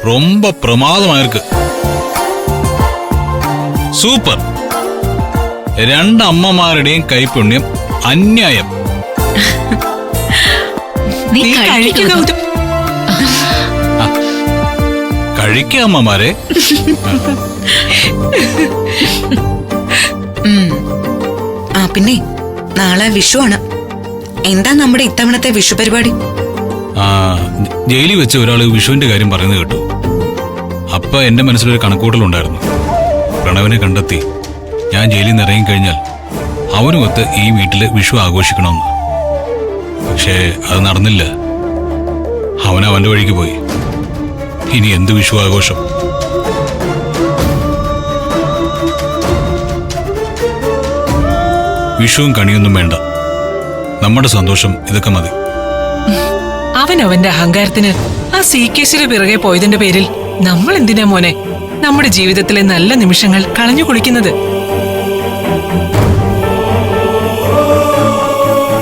ரொம்ப பிரமாதமா இருக்கு. சூப்பர். രണ്ട് അമ്മമാരുടെയും കൈപുണ്യം അന്യായം. കഴിക്കുക അമ്മമാരെ. പിന്നെ നാളെ വിഷുവാണ്. എന്താ നമ്മുടെ ഇത്തവണത്തെ വിഷു പരിപാടി? ജയിലിൽ വെച്ച് ഒരാള് വിഷുവിന്റെ കാര്യം പറയുന്നത് കേട്ടു. അപ്പൊ എന്റെ മനസ്സിലൊരു കണക്കൂട്ടലുണ്ടായിരുന്നു. പ്രണവിനെ കണ്ടെത്തി ഞാൻ ജയിലിൽ നിന്ന് ഇറങ്ങിക്കഴിഞ്ഞാൽ അവനുമൊത്ത് ഈ വീട്ടില് വിഷു ആഘോഷിക്കണമെന്ന്. പക്ഷേ അത് നടന്നില്ല. അവൻ അവന്റെ വഴിക്ക് പോയി. ഇനി എന്ത് വിഷു ആഘോഷം? വിഷുവും കണിയൊന്നും വേണ്ട. നമ്മുടെ സന്തോഷം ഇതൊക്കെ മതി. അവന്റെ അഹങ്കാരത്തിന് ആ സീക്കേസിന് പിറകെ പോയതിന്റെ പേരിൽ നമ്മൾ എന്തിനാ മോനെ നമ്മുടെ ജീവിതത്തിലെ നല്ല നിമിഷങ്ങൾ കളഞ്ഞു കുളിക്കുന്നത്?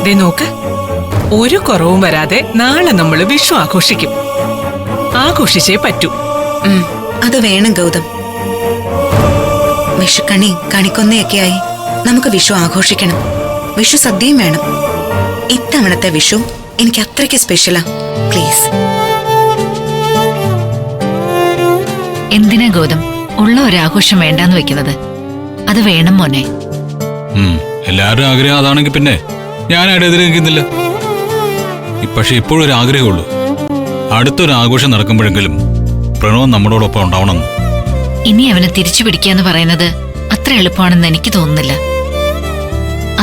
ദേ നോക്ക്, ഒരു കുറവും വരാതെ നാളെ നമ്മൾ വിഷു ആഘോഷിക്കും. ആഘോഷിച്ചേ പറ്റൂ. അത് വേണം ഗൗതം. വിഷുക്കണി കണിക്കൊന്നയൊക്കെയായി നമുക്ക് വിഷു ആഘോഷിക്കണം. വിഷു സദ്യയും വേണം. ഇത്തവണത്തെ വിഷു എനിക്ക് അത്രയ്ക്ക് സ്പെഷ്യലാ. പ്ലീസ്. എന്തിനാ ഗൗതം ഉള്ള ഒരാഘോഷം വേണ്ടാന്ന് വെക്കുന്നത്? അത് വേണം മോനെ. എല്ലാവരും ആഗ്രഹം അതാണെങ്കിൽ പിന്നെ ഞാനായിട്ട് എതിരേൽക്കുന്നില്ല. പക്ഷെ ഇപ്പോഴൊരു ആഗ്രഹമുള്ളൂ, അടുത്തൊരു ആഘോഷം നടക്കുമ്പോഴെങ്കിലും പ്രണവ് നമ്മളോടൊപ്പം ഉണ്ടാവണം. ഇനി അവനെ തിരിച്ചു പിടിക്കാന്ന് പറയുന്നത് അത്ര എളുപ്പമാണെന്ന് എനിക്ക് തോന്നുന്നില്ല.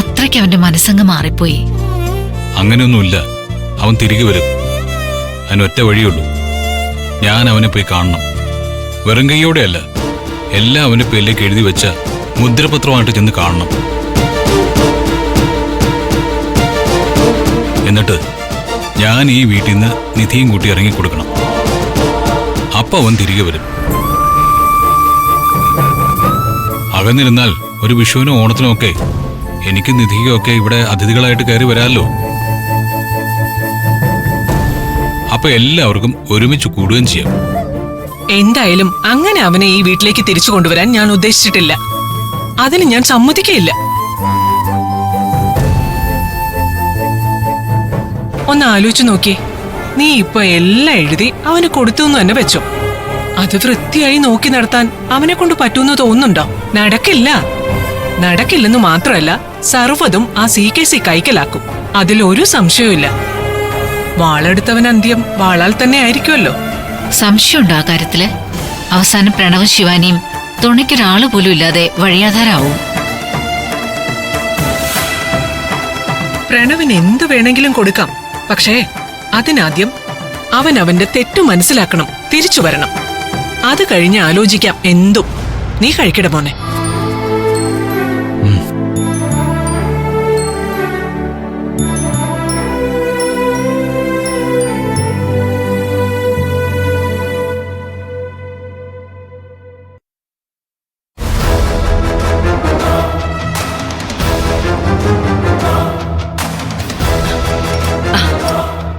അത്രയ്ക്ക് അവന്റെ മനസ്സങ്ങ് മാറിപ്പോയി. അങ്ങനെയൊന്നുമില്ല, അവൻ തിരികെ വരും. അതിനൊറ്റ വഴിയുള്ളൂ, ഞാൻ അവനെ പോയി കാണണം. വെറും കൈയോടെയല്ല, എല്ലാം അവന്റെ പേരിലേക്ക് എഴുതി വെച്ച മുദ്രപത്രമായിട്ട് ചെന്ന് കാണണം. എന്നിട്ട് ഞാൻ ഈ വീട്ടിൽ നിന്ന് നിധിയും കൂട്ടി ഇറങ്ങിക്കൊടുക്കണം. അപ്പൊ അവൻ തിരികെ വരും. അകന്നിരുന്നാൽ ഒരു വിഷുവിനും ഓണത്തിനും ഒക്കെ എനിക്ക് നിധിയൊക്കെ ഇവിടെ അതിഥികളായിട്ട് കയറി വരാമല്ലോ. അപ്പൊ എല്ലാവർക്കും ഒരുമിച്ച് കൂടുകയും ചെയ്യാം. എന്തായാലും അങ്ങനെ അവനെ ഈ വീട്ടിലേക്ക് തിരിച്ചു കൊണ്ടുവരാൻ ഞാൻ ഉദ്ദേശിച്ചിട്ടില്ല. അതിന് ഞാൻ സമ്മതിക്കയില്ല. ഒന്ന് ആലോചിച്ചു നോക്കിയേ, നീ ഇപ്പൊ എല്ലാം എഴുതി അവന് കൊടുത്തു എന്ന് തന്നെ വെച്ചോ. അത് വൃത്തിയായി നോക്കി നടത്താൻ അവനെ കൊണ്ട് പറ്റൂന്ന് തോന്നുന്നുണ്ടോ? നടക്കില്ല. നടക്കില്ലെന്ന് മാത്രമല്ല, സർവ്വതും ആ CKC കൈക്കലാക്കും. അതിലൊരു സംശയവുമില്ല. വാളെടുത്തവൻ അന്ത്യം വാളാൽ തന്നെ ആയിരിക്കുമല്ലോ. സംശയമുണ്ടോ ആ കാര്യത്തില്? അവസാനം പ്രണവും ശിവാനിയും തുണയ്ക്കൊരാള് പോലും ഇല്ലാതെ വഴിയാധാരാവും. പ്രണവിന് എന്ത് വേണമെങ്കിലും കൊടുക്കാം. പക്ഷേ അതിനാദ്യം അവൻ അവന്റെ തെറ്റു മനസ്സിലാക്കണം, തിരിച്ചു വരണം. അത് കഴിഞ്ഞ് ആലോചിക്കാം എന്തും. നീ കഴിക്കട മോനെ.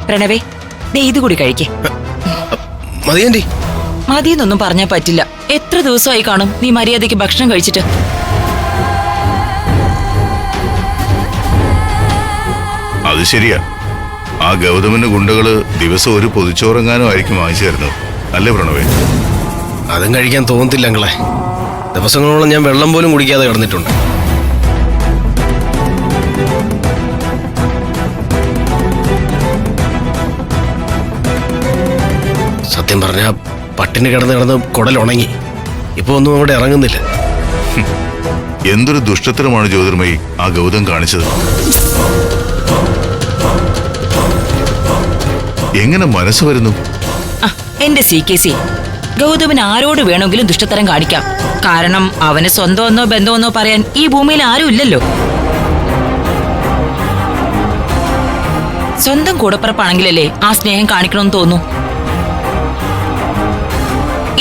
പ്രണവേ, ദേ ഇത് കൂടി കഴിക്കേ. മതിയെന്നൊന്നും പറഞ്ഞാ പറ്റില്ല. എത്ര ദിവസമായി കാണും നീ മര്യാദയ്ക്ക് ഭക്ഷണം കഴിച്ചിട്ട്? അത് ശരിയാ. ആ ഗൗതമിന്റെ ഗുണ്ടകള് ദിവസം ഒരു പൊതിച്ചോറങ്ങാനും ആയിരിക്കും വാങ്ങിച്ചു തരുന്നത്, അല്ലേ പ്രണവേ? അതും കഴിക്കാൻ തോന്നത്തില്ല അങ്ങളെ. ദിവസങ്ങളോളം ഞാൻ വെള്ളം പോലും കുടിക്കാതെ കിടന്നിട്ടുണ്ട്. സത്യം പറഞ്ഞ പട്ടിണി കിടന്ന് കുടലുണങ്ങി. ഇപ്പൊ ഒന്നും അവിടെ ഇറങ്ങുന്നില്ല. എന്തൊരു ദുഷ്ടത്തരമാണ് ജ്യോതിർമയി ആ ഗൗതം കാണിച്ചത്. എങ്ങനെ മനസ്സ് വരുന്നു? എന്റെ CKC, ഗൗതമിന് ആരോട് വേണമെങ്കിലും ദുഷ്ടത്തരം കാണിക്കാം. കാരണം അവന് സ്വന്തമെന്നോ ബന്ധമെന്നോ പറയാൻ ഈ ഭൂമിയിൽ ആരും ഇല്ലല്ലോ. സ്വന്തം കൂടപ്പിറപ്പാണെങ്കിലല്ലേ ആ സ്നേഹം കാണിക്കണമെന്ന് തോന്നൂ.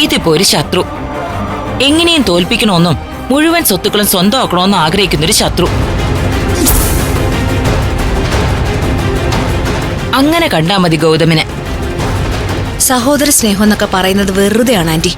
ഇതിപ്പോ ഒരു ശത്രു. എങ്ങനെയും തോൽപ്പിക്കണമെന്നും മുഴുവൻ സ്വത്തുക്കളും സ്വന്തമാക്കണമെന്നും ആഗ്രഹിക്കുന്നൊരു ശത്രു. അങ്ങനെ കണ്ടാ മതി ഗൗതമിനെ. സഹോദര സ്നേഹം എന്നൊക്കെ പറയുന്നത് വെറുതെയാണ് ആന്റി.